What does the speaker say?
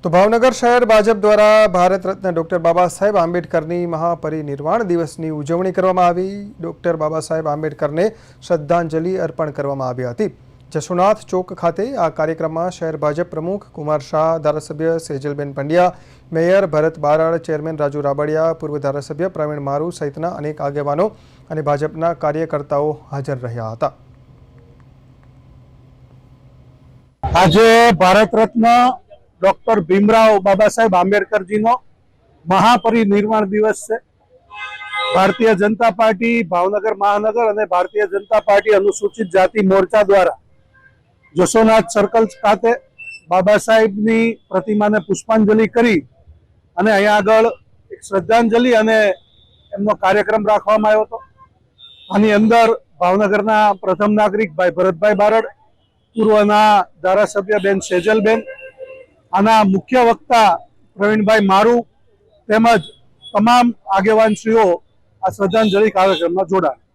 તો ભાવનગર શહેર ભાજપ દ્વારા ભારત રત્ન ડોક્ટર બાબા સાહેબ આંબેડકરની મહાપરિનિર્વાણ દિવસની ઉજવણી કરવામાં આવી। ડોક્ટર બાબા સાહેબ આંબેડકરને શ્રદ્ધાંજલિ અર્પણ કરવામાં આવી હતી। જશોનાથ ચોક ખાતે આ કાર્યક્રમમાં શહેર ભાજપ પ્રમુખ કુમાર શાહ, ધારાસભ્ય સેજલબેન પંડ્યા, મેયર ભરત બારડ, ચેરમેન રાજુ રાબડિયા, પૂર્વ ધારાસભ્ય પ્રવીણ માरू સહિતના અનેક આગેવાનો અને ભાજપના કાર્યકર્તાઓ હાજર રહ્યા હતા। આજે ભારત રत्न डॉक्टर भीमराव बाबा साहेब आंबेडकर जी नो महापरिनिर्वाण दिवस है। भारतीय जनता पार्टी भावनगर महानगर और भारतीय जनता पार्टी अनुसूचित जाति मोर्चा द्वारा जशोनाथ सर्कल खाते बाबा साहेब नी प्रतिमा ने पुष्पांजलि करी अने अहींया आगळ एक श्रद्धांजलि अने एमनो कार्यक्रम राखवामां आव्यो हतो। आनी अंदर भावनगरना प्रथम नागरिक भाई भरतभाई बारड, पूर्वना धारासभ्य बेन सेजलबेन, आना मुख्य वक्ता प्रवीणभाई मारू तेमज तमाम आगेवानश्रीओ आ श्रद्धांजलि कार्यक्रम में जोड़ा।